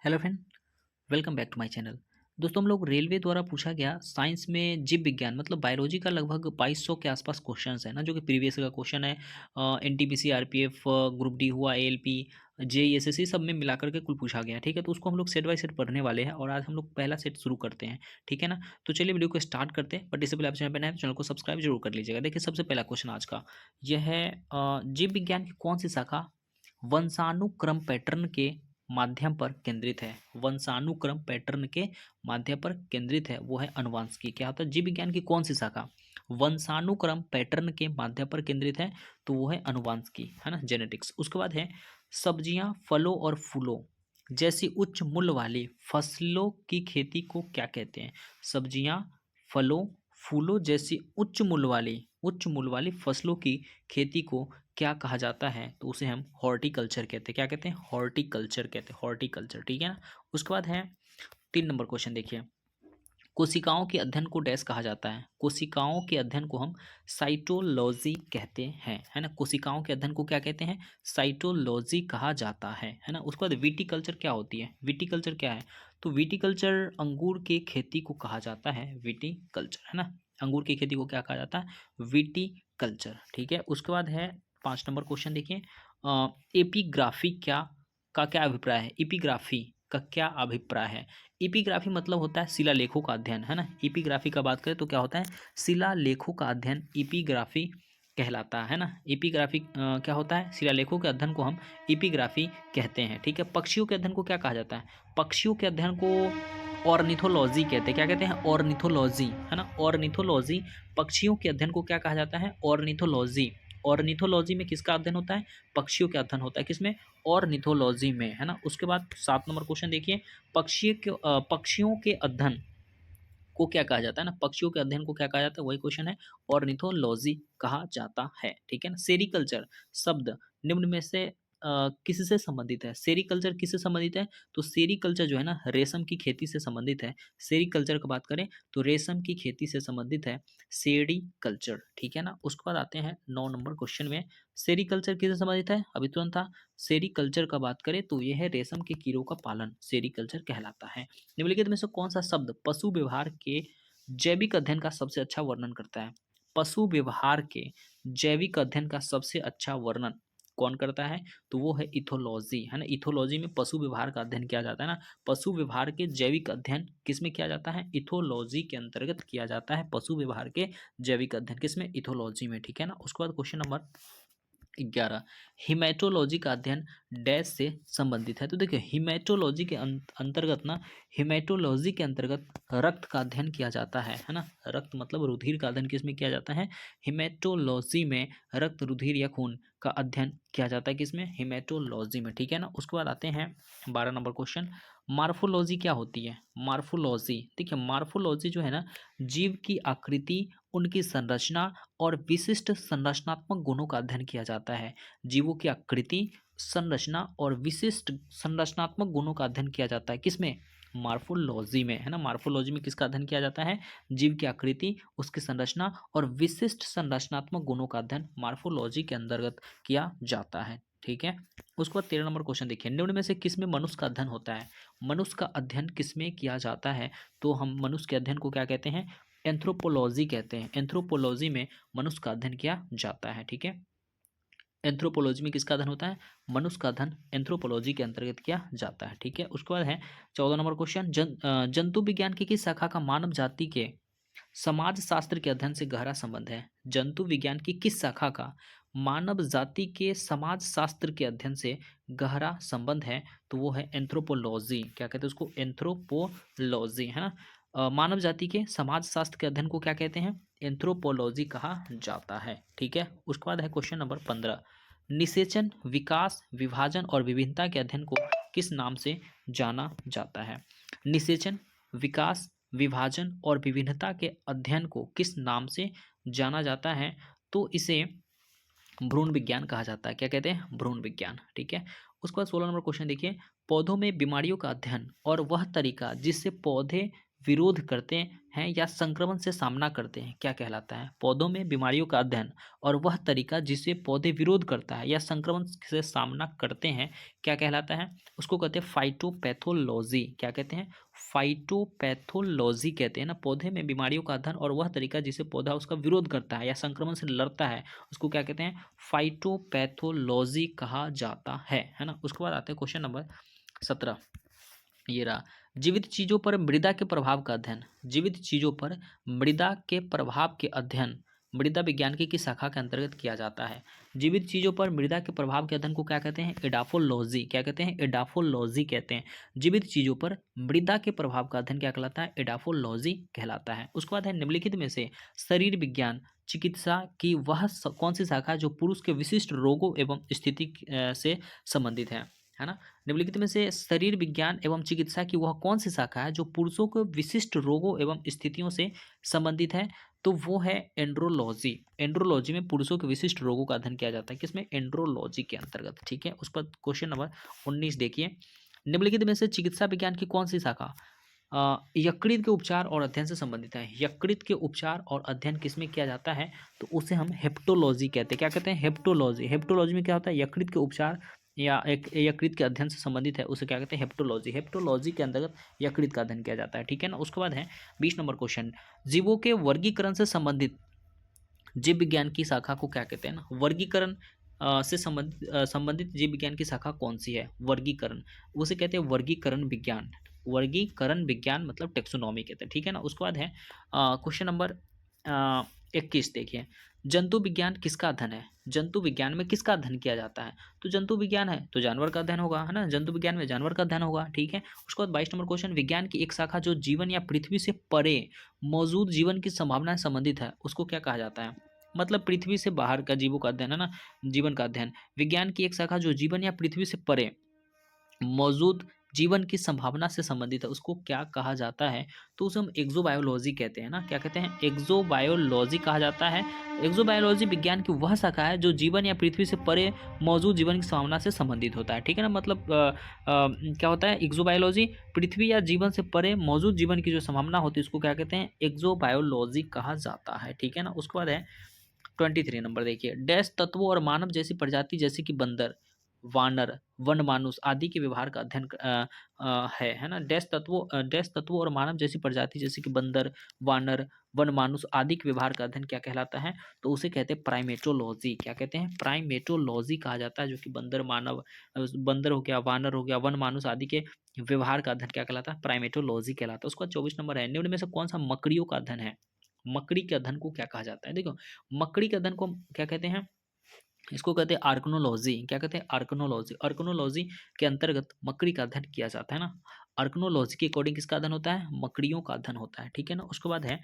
Hello friend, welcome back to my channel. दोस्तों हम लोग रेलवे द्वारा पूछा गया साइंस में जीव विज्ञान मतलब बायोलॉजी का लगभग 2200 के आसपास क्वेश्चंस है ना, जो कि प्रीवियस का क्वेश्चन है। एनटीपीसी, आरपीएफ, ग्रुप डी हुआ, एएलपी, जेईएसएससी सब में मिलाकर के कुल पूछा गया। ठीक है, तो उसको हम लोग सेट बाय सेट पढ़ने वाले हैं और आज हम लोग पहला सेट शुरू करते हैं। ठीक है ना, तो चलिए वीडियो को स्टार्ट करते हैं। बट इससे पहले आप चैनल पर नए हैं तो चैनल को सब्सक्राइब जरूर कर लीजिएगा। देखिए सबसे पहला क्वेश्चन आज का यह है, जीव विज्ञान की कौन सी शाखा वंशानुक्रम पैटर्न के माध्यम पर केंद्रित है। वंशानुक्रम पैटर्न के माध्यम पर केंद्रित है, वो है अनुवांशिकी। क्या होता है, जीव विज्ञान की कौन सी शाखा वंशानुक्रम पैटर्न के माध्यम पर केंद्रित है, तो वो है अनुवांशिकी, है ना, जेनेटिक्स। उसके बाद है सब्जियां, फलों और फूलों जैसी उच्च मूल्य वाली फसलों की खेती को क्या कहते हैं। सब्जियां, फलों, फूलों जैसी उच्च मूल्य वाली फसलों की खेती को क्या कहा जाता है, तो उसे हम हॉर्टिकल्चर कहते हैं। क्या कहते हैं, हॉर्टिकल्चर कहते हैं, हॉर्टिकल्चर। ठीक है ना। उसके बाद है 3 नंबर क्वेश्चन देखिए, कोशिकाओं के अध्ययन को डैश कहा जाता है। कोशिकाओं के अध्ययन को हम साइटोलॉजी कहते हैं, है ना। कोशिकाओं के अध्ययन को क्या कहते हैं, साइटोलॉजी कहा जाता है ना। उसके बाद विटिकल्चर क्या होती है, विटिकल्चर क्या है, तो विटिकल्चर अंगूर की खेती को कहा जाता है, विटिकल्चर, है ना। अंगूर की खेती को क्या कहा जाता है, विटिकल्चर। ठीक है। उसके बाद है 5 नंबर क्वेश्चन देखिए, एपिग्राफी का क्या अभिप्राय है। एपिग्राफी का क्या अभिप्राय है। एपिग्राफी मतलब होता है शिलालेखों का अध्ययन, है ना। एपिग्राफी का बात करें तो क्या होता है, शिलालेखों का अध्ययन एपिग्राफी कहलाता है ना। एपिग्राफी क्या होता है, शिलालेखों के अध्ययन को हम एपिग्राफी कहते हैं। ठीक है। पक्षियों के अध्ययन को क्या कहा जाता है, पक्षियों के अध्ययन को ऑर्निथोलॉजी कहते हैं। क्या कहते हैं, ऑर्निथोलॉजी, है ना, ऑर्निथोलॉजी। पक्षियों के अध्ययन को क्या कहा जाता है, ऑर्निथोलॉजी। ऑर्निथोलॉजी में किसका अध्ययन होता है, पक्षियों का अध्ययन होता है, किसमें, ऑर्निथोलॉजी में, है ना। उसके बाद 7 नंबर क्वेश्चन देखिए, पक्षियों के अध्ययन को क्या कहा जाता है ना, पक्षियों के अध्ययन को क्या कहा जाता है, वही क्वेश्चन है, ऑर्निथोलॉजी कहा जाता है। ठीक है ना। सेरिकल्चर शब्द निम्न में से किससे संबंधित है। सेरिकल्चर किससे संबंधित है, तो सेरिकल्चर जो है ना रेशम की खेती से संबंधित है। सेरिकल्चर की बात करें तो रेशम की खेती से संबंधित है सेरिकल्चर। ठीक है ना। उसके बाद आते हैं 9 नंबर क्वेश्चन में, सेरिकल्चर किससे संबंधित है, अभी तुरंत था। सेरिकल्चर का बात करें तो यह है रेशम के कीड़ों का पालन, सेरिकल्चर कहलाता है। निम्नलिखित में से कौन सा शब्द पशु व्यवहार के जैविक अध्ययन का सबसे अच्छा वर्णन करता है। पशु व्यवहार के जैविक अध्ययन का सबसे अच्छा वर्णन कौन करता है, तो वो है इथोलॉजी, है ना। इथोलॉजी में पशु व्यवहार का अध्ययन किया जाता है ना। पशु व्यवहार के जैविक अध्ययन किसमें किया जाता है, इथोलॉजी के अंतर्गत किया जाता है। पशु व्यवहार के जैविक अध्ययन किसमें, इथोलॉजी में। ठीक है ना। उसके बाद क्वेश्चन नंबर 11, हिमेटोलॉजी का अध्ययन डैश से संबंधित है। तो देखिए हिमेटोलॉजी के अंतर्गत ना, हिमेटोलॉजी के अंतर्गत रक्त का अध्ययन किया जाता है ना। रक्त मतलब रुधिर का अध्ययन किसमें किया जाता है, हिमेटोलॉजी में रक्त, रुधिर या खून का अध्ययन किया जाता है, किसमें, हिमेटोलॉजी में। ठीक है ना। उसके बाद आते हैं 12 नंबर क्वेश्चन, मार्फोलॉजी क्या होती है। मार्फोलॉजी, देखिए मार्फोलॉजी जो है ना, जीव की आकृति, उनकी संरचना और विशिष्ट संरचनात्मक गुणों का अध्ययन किया जाता है। जीवों की आकृति, संरचना और विशिष्ट संरचनात्मक गुणों का अध्ययन किया जाता है, किसमें, मार्फोलॉजी में, है ना। मार्फोलॉजी में किसका अध्ययन किया जाता है, जीव की आकृति, उसकी संरचना और विशिष्ट संरचनात्मक गुणों का अध्ययन मार्फोलॉजी के अंतर्गत किया जाता है। ठीक है। उसके बाद 13 नंबर क्वेश्चन देखिए, निम्न में से किसमें मनुष्य का अध्ययन होता है। मनुष्य का अध्ययन किसमें किया जाता है, तो हम मनुष्य के अध्ययन को क्या कहते हैं, एंथ्रोपोलॉजी कहते हैं। एंथ्रोपोलॉजी में मनुष्य का अध्ययन किया जाता है। ठीक है। एंथ्रोपोलॉजी में किसका अध्ययन होता है, मनुष्य का अध्ययन एंथ्रोपोलॉजी के अंतर्गत किया जाता है। ठीक है। उसके बाद है 14 नंबर क्वेश्चन, जंतु विज्ञान की किस शाखा का मानव जाति के समाज शास्त्र के अध्ययन से गहरा संबंध है। जंतु विज्ञान की किस शाखा का मानव जाति के समाज शास्त्र के अध्ययन से गहरा संबंध है, तो वो है एंथ्रोपोलॉजी। क्या कहते हैं उसको, एंथ्रोपोलॉजी, है ना। मानव जाति के समाज शास्त्र के अध्ययन को क्या कहते हैं, एंथ्रोपोलॉजी कहा जाता है। ठीक है। उसके बाद है क्वेश्चन नंबर 15, निषेचन, विकास, विभाजन और विभिन्नता के अध्ययन को किस नाम से जाना जाता है। निषेचन, विकास, विभाजन और विभिन्नता के अध्ययन को किस नाम से जाना जाता है, तो इसे भ्रूण विज्ञान कहा जाता है। क्या कहते हैं, भ्रूण विज्ञान। ठीक है। उसके बाद 16 नंबर क्वेश्चन देखिए, पौधों में बीमारियों का अध्ययन और वह तरीका जिससे पौधे विरोध करते हैं या संक्रमण से सामना करते हैं क्या कहलाता है? पौधों में बीमारियों का अध्ययन और वह तरीका जिससे पौधे विरोध करता है या संक्रमण से सामना करते हैं क्या कहलाता है? उसको कहते हैं फाइटोपैथोलॉजी। क्या कहते हैं? फाइटोपैथोलॉजी कहते हैं ना। पौधे में बीमारियों का अध्ययन और वह तरीका जिससे पौधा उसका विरोध करता है या संक्रमण से लड़ता है, उसको क्या कहते हैं? फाइटोपैथोलॉजी कहा जाता है ना। उसके बाद आते हैं क्वेश्चन नंबर 17। ये रहा, जीवित चीजों पर मृदा के प्रभाव का अध्ययन। जीवित चीजों पर मृदा के प्रभाव के अध्ययन मृदा विज्ञान की किस शाखा के अंतर्गत किया जाता है? जीवित चीजों पर मृदा के प्रभाव के अध्ययन को क्या कहते हैं? एडाफोलॉजी। क्या कहते हैं? एडाफोलॉजी कहते हैं। जीवित चीजों पर मृदा के प्रभाव का अध्ययन क्या कहलाता है? एडाफोलॉजी कहलाता है। उसके बाद है, निम्नलिखित में से शरीर विज्ञान चिकित्सा की वह कौन सी शाखा है जो पुरुष के विशिष्ट रोगों एवं स्थिति से संबंधित है ना। निम्नलिखित में से शरीर विज्ञान एवं चिकित्सा की वह कौन सी शाखा है जो पुरुषों के विशिष्ट रोगों एवं स्थितियों से संबंधित है? तो वो है एंड्रोलॉजी। एंड्रोलॉजी में पुरुषों के विशिष्ट रोगों का अध्ययन किया जाता है, किसमें? एंड्रोलॉजी के अंतर्गत। ठीक है। उस पर क्वेश्चन नंबर 19 देखिए, निम्नलिखित में से चिकित्सा विज्ञान की कौन सी शाखा यकृत के उपचार और अध्ययन से संबंधित है? यकृत के उपचार और अध्ययन किसमें किया जाता है? तो उसे हम हेप्टोलॉजी कहते हैं। क्या कहते हैं? हेप्टोलॉजी। हेप्टोलॉजी में क्या होता है? यकृत के उपचार या एक यकृत के अध्ययन से संबंधित है, उसे क्या कहते हैं? हेप्टोलॉजी। हेप्टोलॉजी के अंतर्गत यकृत का अध्ययन किया जाता है। ठीक है ना। उसके बाद है 20 नंबर क्वेश्चन, जीवों के वर्गीकरण से संबंधित जीव विज्ञान की शाखा को क्या कहते हैं ना? वर्गीकरण से संबंधित जीव विज्ञान की शाखा कौन सी है? वर्गीकरण, उसे कहते हैं वर्गीकरण विज्ञान। वर्गीकरण विज्ञान मतलब टेक्सोनॉमी कहते हैं। ठीक है ना। उसके बाद है क्वेश्चन नंबर 21 देखिए, जंतु विज्ञान किसका अध्ययन है? जंतु विज्ञान में किसका अध्ययन किया जाता है? तो जंतु विज्ञान है तो जानवर का अध्ययन होगा, है ना। जंतु विज्ञान में जानवर का अध्ययन होगा। ठीक है। उसके बाद 22 नंबर क्वेश्चन, विज्ञान की एक शाखा जो जीवन या पृथ्वी से परे मौजूद जीवन की संभावना से संबंधित है, उसको क्या कहा जाता है? मतलब पृथ्वी से बाहर का जीवों का अध्ययन, है ना, जीवन का अध्ययन। विज्ञान की एक शाखा जो जीवन या पृथ्वी से परे मौजूद जीवन की संभावना से संबंधित है, उसको क्या कहा जाता है? तो उसे हम एक्सोबायोलॉजी कहते हैं ना। क्या कहते हैं? एक्सोबायोलॉजी कहा जाता है। एक्सोबायोलॉजी विज्ञान की वह शाखा है जो जीवन या पृथ्वी से परे मौजूद जीवन की संभावना से संबंधित होता है। ठीक है ना। मतलब क्या होता है? एक्सोबायोलॉजी पृथ्वी या जीवन से परे मौजूद जीवन की जो संभावना होती है उसको क्या कहते हैं? एक्सोबायोलॉजी कहा जाता है। ठीक है ना। उसके बाद है 23 नंबर देखिए, डैश तत्वों और मानव जैसी प्रजाति जैसे कि बंदर, वानर, वन मानुस आदि के व्यवहार का अध्ययन है ना। डैश तत्वों और मानव जैसी प्रजाति जैसे कि बंदर, वानर, वन मानुस आदि के व्यवहार का अध्ययन क्या कहलाता है? तो उसे कहते हैं प्राइमेटोलॉजी। क्या कहते हैं? प्राइमेटोलॉजी कहा जाता है, जो कि बंदर, मानव, बंदर हो गया, वानर हो गया, वन मानुस आदि के व्यवहार का अध्ययन क्या कहलाता है? प्राइमेटोलॉजी कहलाता है। उसका 24 नंबर है, निम्न में से कौन सा मकड़ियों का अध्ययन है? मकड़ी के अध्ययन को क्या कहा जाता है? देखो, मकड़ी के अध्ययन को हम क्या कहते हैं? इसको कहते हैं आर्कनोलॉजी। क्या कहते हैं? आर्कनोलॉजी। आर्कनोलॉजी के अंतर्गत मकड़ी का अध्ययन किया जाता है ना। आर्कनोलॉजी के अकॉर्डिंग किसका अध्ययन होता है? मकड़ियों का अध्ययन होता है। ठीक है ना। उसके बाद है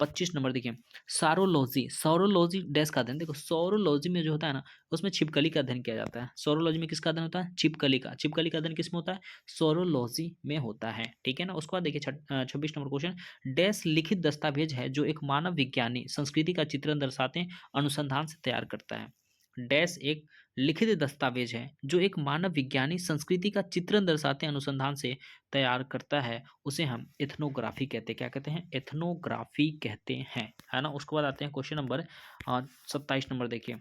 25 नंबर देखिए, सारोलॉजी। सौरोलॉजी डैश का अध्ययन। देखो, सौरोलॉजी में जो होता है ना, उसमें छिपकली का अध्ययन किया जाता है। सौरोलॉजी में किसका अध्ययन होता है? छिपकली का। छिपकली का अध्ययन किसमें होता है? सौरोलॉजी में होता है। ठीक है ना। उसके बाद देखिए 26 नंबर क्वेश्चन, डैश लिखित दस्तावेज है जो एक मानव विज्ञानी संस्कृति का चित्रण दर्शाते अनुसंधान से तैयार करता है। डैश एक लिखित दस्तावेज है जो एक मानव विज्ञानी संस्कृति का चित्रण दर्शाते अनुसंधान से तैयार करता है, उसे हम एथनोग्राफी कहते हैं। क्या कहते हैं? एथनोग्राफी कहते हैं, है ना। उसके बाद आते हैं क्वेश्चन नंबर 27 नंबर देखिए,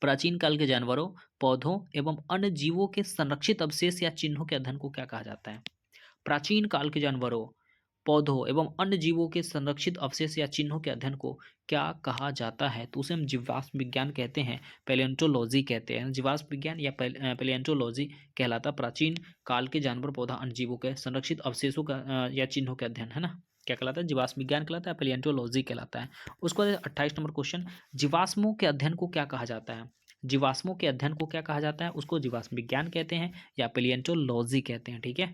प्राचीन काल के जानवरों, पौधों एवं अन्य जीवों के संरक्षित अवशेष या चिन्हों के अध्ययन को क्या कहा जाता है? प्राचीन काल के जानवरों, पौधों एवं अन्य जीवों के संरक्षित अवशेष या चिन्हों के अध्ययन को क्या कहा जाता है? तो उसे हम जीवाश्म विज्ञान कहते हैं, पैलियोंटोलॉजी कहते हैं। जीवाश्म विज्ञान या पैलियोंटोलॉजी कहलाता प्राचीन काल के जानवर, पौधा, अन्य जीवों के संरक्षित अवशेषों का या चिन्हों के अध्ययन, है ना। क्या कहलाता है? जीवाश्म विज्ञान कहलाता है, पैलियोंटोलॉजी कहलाता है। उसको 28 नंबर क्वेश्चन, जीवाश्मों के अध्ययन को क्या कहा जाता है? जीवाश्मों के अध्ययन को क्या कहा जाता है? उसको जीवाश्म विज्ञान कहते हैं या पैलियोंटोलॉजी कहते हैं। ठीक है।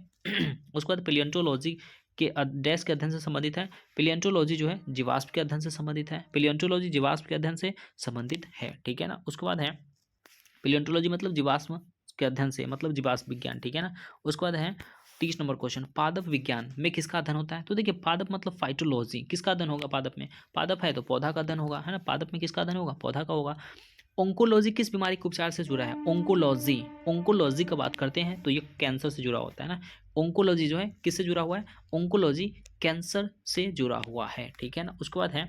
उसके बाद पैलियोंटोलॉजी के डैश के अध्ययन से संबंधित है। पैलियोंटोलॉजी जो है जीवाश्म के अध्ययन से संबंधित है। पैलियोंटोलॉजी जीवाश्म के अध्ययन से संबंधित है। ठीक है ना। उसके बाद है पैलियोंटोलॉजी मतलब जीवाश्म के अध्ययन से, मतलब जीवाश्म विज्ञान। ठीक है ना। उसके बाद है 30 नंबर क्वेश्चन, पादप विज्ञान में किसका अध्ययन होता है? तो देखिए, पादप मतलब फाइटोलॉजी। किसका अध्ययन होगा पादप में? पादप है तो पौधा का अध्ययन होगा, है ना। पादप में किसका अध्ययन होगा? पौधा का होगा। ओंकोलॉजी किस बीमारी के उपचार से जुड़ा है? ओंकोलॉजी, ओंकोलॉजी का बात करते हैं तो ये कैंसर से जुड़ा होता है ना। ओंकोलॉजी जो है किससे जुड़ा हुआ है? ओंकोलॉजी कैंसर से जुड़ा हुआ है, ठीक है ना। उसके बाद है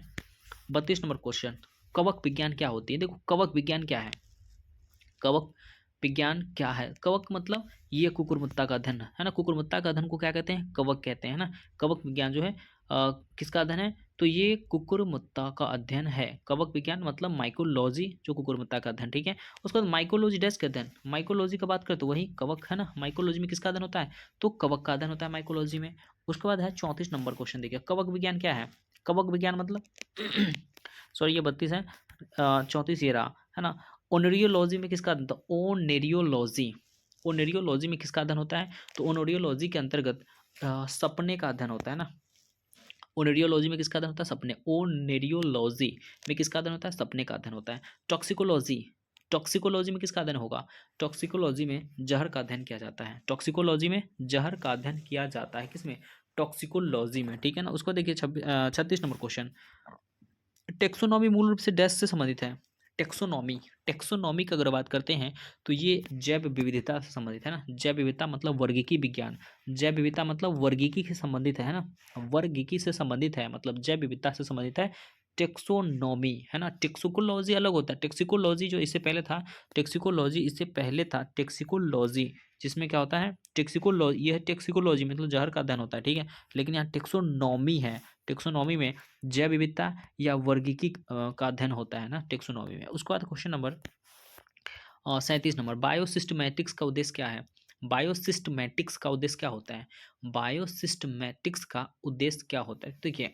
32 नंबर क्वेश्चन, कवक विज्ञान क्या होती है? देखो कवक विज्ञान क्या है, कवक विज्ञान क्या है? कवक मतलब ये कुकुरमुत्ता का अध्ययन है ना। कुकुरमुत्ता का अध्ययन को क्या कहते हैं? कवक कहते हैं ना। कवक विज्ञान जो है किसका अध्ययन है? तो ये कुकुरमुत्ता का अध्ययन है। कवक विज्ञान मतलब माइकोलॉजी, जो कुकुरमुत्ता का अध्ययन, ठीक है। उसके बाद माइकोलॉजी डेस्क के अध्ययन, माइकोलॉजी का बात करें तो वही कवक है ना। माइकोलॉजी में किसका अध्ययन होता है? तो कवक का अध्ययन होता है माइकोलॉजी में। उसके बाद है 34 नंबर क्वेश्चन, देखिए कवक विज्ञान क्या है? कवक विज्ञान मतलब सॉरी ये 32 है, 34 ये रहा है ना। ओनरियोलॉजी में किसका अध्ययन? ओनेरियोलॉजी, ओनेरियोलॉजी में किसका अध्ययन होता है? तो ओनरियोलॉजी के अंतर्गत सपने का अध्ययन होता है ना। ओनेरियोलॉजी में किसका अध्ययन होता है? सपने। ओनेरियोलॉजी में किसका अध्ययन होता है? सपने का अध्ययन होता है। टॉक्सिकोलॉजी, टॉक्सिकोलॉजी में किसका अध्ययन होगा? टॉक्सिकोलॉजी में जहर का अध्ययन किया जाता है। टॉक्सिकोलॉजी में जहर का अध्ययन किया जाता है, किसमें? टॉक्सिकोलॉजी में, ठीक है ना। उसको देखिए 36 नंबर क्वेश्चन, टेक्सोनॉमी मूल रूप से डैश से संबंधित है? टेक्सोनॉमी, टेक्सोनॉमी की अगर बात करते हैं तो ये जैव विविधता से संबंधित है ना। जैव विविधता मतलब वर्गीकी विज्ञान, जैव विविधता मतलब वर्गीकी से संबंधित है ना। वर्गीकी से संबंधित है मतलब जैव विविधता से संबंधित है टेक्सोनॉमी, है ना। टेक्सिकोलॉजी अलग होता है। टेक्सिकोलॉजी जो इससे पहले था, टेक्सिकोलॉजी इससे पहले था टेक्सिकोलॉजी, जिसमें क्या होता है? टेक्सिकोलॉजी, यह टेक्सिकोलॉजी मतलब जहर का अध्ययन होता है, ठीक है। लेकिन यहाँ टेक्सोनॉमी है, टेक्सोनॉमी में जैव विविधता या वर्गीकी का अध्ययन होता है ना टेक्सोनॉमी में। उसके बाद क्वेश्चन नंबर 37 नंबर, बायोसिस्टमैटिक्स का उद्देश्य क्या है? बायोसिस्टमैटिक्स का उद्देश्य क्या होता है? बायोसिस्टमैटिक्स का उद्देश्य क्या होता है? देखिए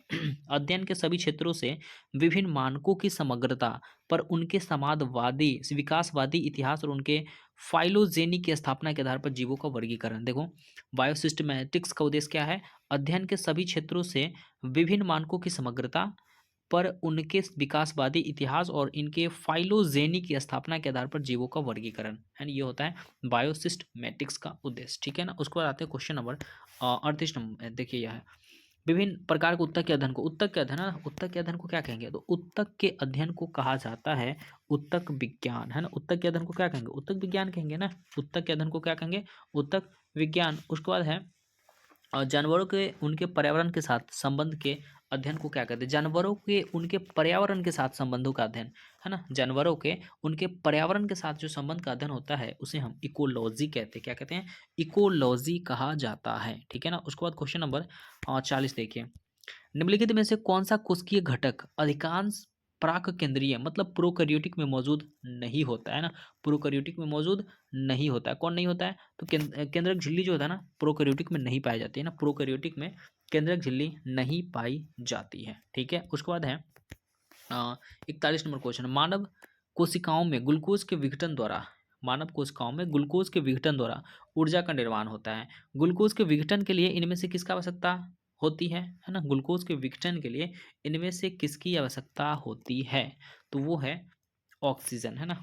अध्ययन के सभी क्षेत्रों से विभिन्न मानकों की समग्रता पर उनके समाजवादी विकासवादी इतिहास और उनके फाइलोजेनी की स्थापना के आधार पर जीवों का वर्गीकरण। देखो बायोसिस्टमैटिक्स का उद्देश्य क्या है? अध्ययन के सभी क्षेत्रों से विभिन्न मानकों की समग्रता पर उनके विकासवादी इतिहास और इनके फाइलोजेनी की स्थापना के आधार पर जीवों का वर्गीकरण, है ना। ये होता है बायोसिस्टमैटिक्स का उद्देश्य, ठीक है ना। उसके बाद आते हैं क्वेश्चन नंबर 38 नंबर, देखिए यह है विभिन्न प्रकार के उत्तक के अध्ययन को, उत्तक के अध्ययन है ना, उत्तक के अध्ययन को क्या कहेंगे? तो उत्तक के अध्ययन को कहा जाता है उत्तक विज्ञान, है ना। उत्तक के अध्ययन को क्या कहेंगे? उत्तक विज्ञान कहेंगे ना। उत्तक के अध्ययन को क्या कहेंगे? उत्तक विज्ञान। उसके बाद है जानवरों के उनके पर्यावरण के साथ संबंध के अध्ययन को क्या कहते हैं? जानवरों के उनके पर्यावरण के साथ संबंधों का अध्ययन, है ना। जानवरों के उनके पर्यावरण के साथ जो संबंध का अध्ययन होता है उसे हम इकोलॉजी कहते हैं। क्या कहते हैं? इकोलॉजी कहा जाता है, ठीक है ना। उसके बाद क्वेश्चन नंबर 40 देखिए, निम्नलिखित में से कौन सा कोशिकीय घटक अधिकांश प्राक केंद्रीय मतलब प्रोकैरियोटिक में मौजूद नहीं होता है ना। प्रोकैरियोटिक में मौजूद नहीं होता है। कौन नहीं होता है? तो केंद्रक झिल्ली जो होता है ना, प्रोकैरियोटिक में नहीं पाई जाती है ना। प्रोकैरियोटिक में केंद्रक झिल्ली नहीं पाई जाती है, ठीक है। उसके बाद है 41 नंबर क्वेश्चन, मानव कोशिकाओं में ग्लूकोज के विघटन द्वारा, मानव कोशिकाओं में ग्लूकोज के विघटन द्वारा ऊर्जा का निर्माण होता है। ग्लूकोज के विघटन के लिए इनमें से किसका आवश्यकता होती है ना। ग्लूकोज के विघटन के लिए इनमें से किसकी आवश्यकता होती है? तो वो है ऑक्सीजन, है ना।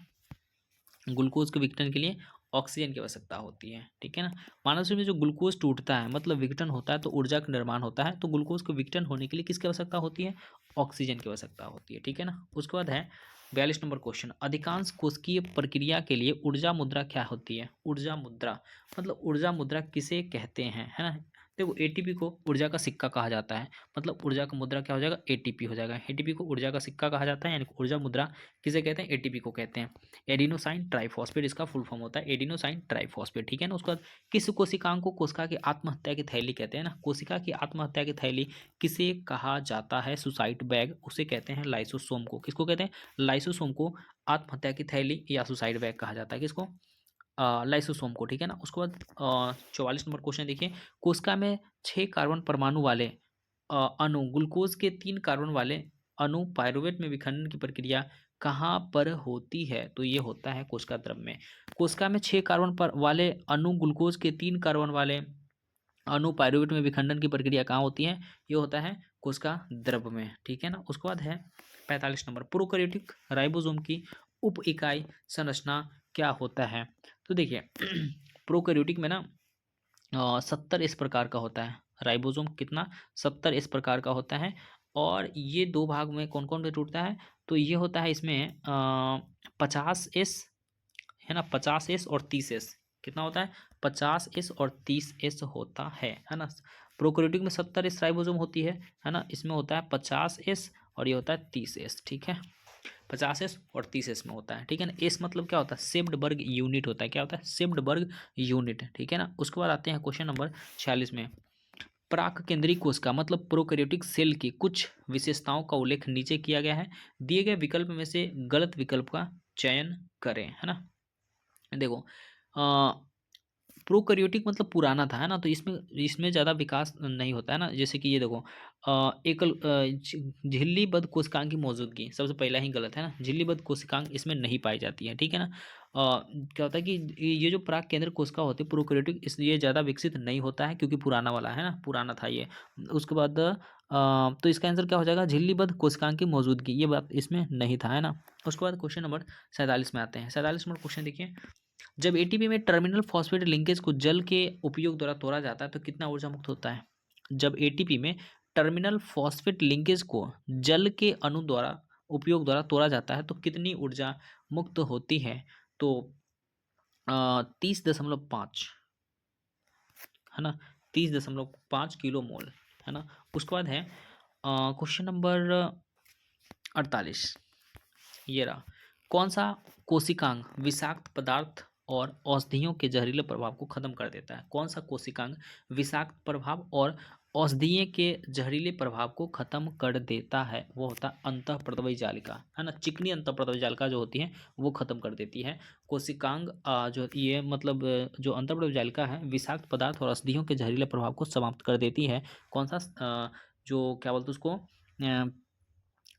ग्लूकोज के विघटन के लिए ऑक्सीजन की आवश्यकता होती है, ठीक है ना। मानव शरीर में जो ग्लूकोज टूटता है मतलब विघटन होता है तो ऊर्जा का निर्माण होता है, तो ग्लूकोज के विघटन होने के लिए किसकी आवश्यकता होती है? ऑक्सीजन की आवश्यकता होती है, ठीक है ना। उसके बाद है 42 नंबर क्वेश्चन, अधिकांश कोशिकीय प्रक्रिया के लिए ऊर्जा मुद्रा क्या होती है? ऊर्जा मुद्रा मतलब ऊर्जा मुद्रा किसे कहते हैं, है ना। देखो एटीपी को ऊर्जा का सिक्का कहा जाता है, मतलब ऊर्जा का मुद्रा क्या हो जाएगा? एटीपी हो जाएगा। एटीपी को ऊर्जा का सिक्का कहा जाता है, यानी ऊर्जा मुद्रा किसे कहते हैं? एटीपी को कहते हैं। एडिनोसाइन ट्राइफॉस्फेट इसका फुल फॉर्म होता है, एडिनोसाइन ट्राइफॉस्फेट, ठीक है ना। उसके बाद किस कोशिकांग को कोशिका की आत्महत्या की थैली कहते हैं ना। कोशिका की आत्महत्या की थैली किसे कहा जाता है? सुसाइड बैग, उसे कहते हैं लाइसोसोम को। किसको कहते हैं? लाइसोसोम को आत्महत्या की थैली या सुसाइड बैग कहा जाता है। किसको? लाइसोसोम को, ठीक है ना। उसके बाद 44 नंबर क्वेश्चन देखिए, कोशिका में 6 कार्बन परमाणु वाले अणु ग्लूकोज के 3 कार्बन वाले अणु पायरुवेट में विखंडन की प्रक्रिया कहाँ पर होती है? तो ये होता है कोशिका द्रव में। कोशिका में 6 कार्बन पर वाले अणु ग्लूकोज के 3 कार्बन वाले अणु पायरुवेट में विखंडन की प्रक्रिया कहाँ होती है? ये होता है कोशिका द्रव में, ठीक है ना। उसके बाद है 45 नंबर, प्रोकैरियोटिक राइबोसोम की उप इकाई संरचना क्या होता है? तो देखिए प्रोकैरियोटिक में ना 70 इस प्रकार का होता है राइबोसोम, कितना? 70 इस प्रकार का होता है। और ये 2 भाग में कौन-कौन में टूटता है? तो ये होता है इसमें 50s है ना, 50s और 30s कितना होता है? 50s और 30s होता है ना? प्रोकैरियोटिक में 70s राइबोसोम होती है ना? इसमें होता है 50s और ये होता है 30s, ठीक है? 50s और 30s में होता है, ठीक है ना? एस मतलब क्या होता है? शेप्ड बर्ग यूनिट होता है, क्या होता है? शेप्ड बर्ग यूनिट, ठीक है ना? उसके बाद आते हैं क्वेश्चन नंबर 46 में। प्राक केंद्रीय कोशिका मतलब प्रोकैरियोटिक सेल की कुछ विशेषताओं का उल्लेख नीचे किया गया है। दिए गए विकल्प में से गलत विकल्प का चयन करें, है ना? देखो प्रोकैरियोटिक मतलब पुराना था, है ना? तो इसमें इसमें ज़्यादा विकास नहीं होता है ना? जैसे कि ये देखो एकल झिल्लीबद्ध कोशिकांग की मौजूदगी सबसे पहला ही गलत है ना? झिल्लीबद्ध कोशिकांग इसमें नहीं पाई जाती है, ठीक है ना? क्या होता है कि ये जो प्राक केंद्रक कोशिका होती है प्रोकैरियोटिक ये ज़्यादा विकसित नहीं होता है क्योंकि पुराना वाला है ना? पुराना था ये। उसके बाद तो इसका आंसर क्या हो जाएगा? झिल्लीबद्ध कोशिकांग की मौजूदगी, ये बात इसमें नहीं था, है ना? उसके बाद क्वेश्चन नंबर 47 में आते हैं। 47 नंबर क्वेश्चन देखिए, जब एटीपी में टर्मिनल फॉस्फेट लिंकेज को जल के उपयोग द्वारा तोड़ा जाता है तो कितना ऊर्जा मुक्त होता है? जब एटीपी में टर्मिनल फॉस्फेट लिंकेज को जल के अणु द्वारा उपयोग द्वारा तोड़ा जाता है तो कितनी ऊर्जा मुक्त होती है? तो 30.5, है ना? 30.5 किलो मोल, है ना? उसके बाद है क्वेश्चन नंबर 48, ये रहा। कौन सा कोशिकांग विषाक्त पदार्थ और औषधियों के जहरीले प्रभाव को खत्म कर देता है? कौन सा कोशिकांग विषाक्त प्रभाव और औषधीय के जहरीले प्रभाव को खत्म कर देता है? वो होता है अंतःप्रतवायी जालिका, है ना? चिकनी अंतःप्रतवायी जालिका जो होती है वो खत्म कर देती है। कोशिकांग जो ये मतलब जो अंतःप्रतवायी जालिका है विषाक्त पदार्थ और औषधियों के जहरीले प्रभाव को समाप्त कर देती है। कौन सा जो क्या बोलते हैं उसको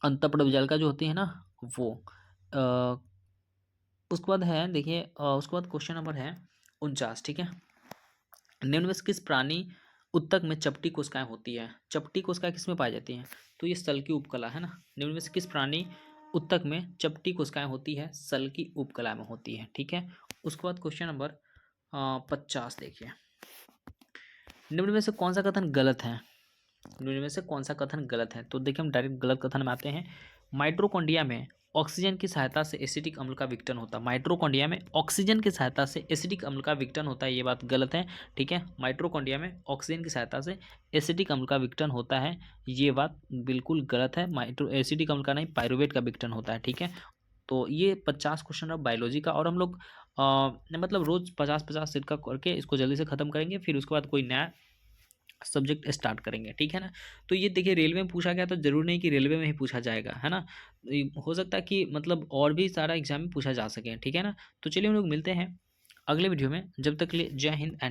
अंतःप्रतवायी जालिका जो होती है ना वो। अ, उसके बाद है देखिए उसके बाद क्वेश्चन नंबर है 49, ठीक है? निम्न में से किस प्राणी उत्तक में चपटी कोशिकाएं होती है? चपटी कोशिकाएं किस में पाई जाती हैं? तो ये सल की उपकला, है ना? निम्न में से किस प्राणी उत्तक में चपटी कोशिकाएं होती है? सल की उपकला में होती है, ठीक है? उसके बाद क्वेश्चन नंबर 50 देखिए, निम्न में से कौन सा कथन गलत है? निम्न में से कौन सा कथन गलत है? तो देखिए हम डायरेक्ट गलत कथन में आते हैं। माइटोकॉन्ड्रिया में ऑक्सीजन की सहायता से एसिटिक अम्ल का विघटन होता है। माइटोकॉन्ड्रिया में ऑक्सीजन की सहायता से एसिटिक अम्ल का विघटन होता है, ये बात गलत है, ठीक है? माइटोकॉन्ड्रिया में ऑक्सीजन की सहायता से एसिटिक अम्ल का विघटन होता है, ये बात बिल्कुल गलत है। एसिटिक अम्ल का नहीं, पायरुवेट का विघटन होता है, ठीक है? तो ये 50 क्वेश्चन ऑफ बायोलॉजी का, और हम लोग मतलब रोज 50-50 सेट का करके इसको जल्दी से खत्म करेंगे, फिर उसके बाद कोई नया सब्जेक्ट स्टार्ट करेंगे, ठीक है ना? तो ये देखिए रेलवे में पूछा गया तो जरूर नहीं कि रेलवे में ही पूछा जाएगा, है ना? हो सकता है कि मतलब और भी सारा एग्जाम में पूछा जा सके, ठीक है ना? तो चलिए हम लोग मिलते हैं अगले वीडियो में, जब तक के लिए जय हिंद एंड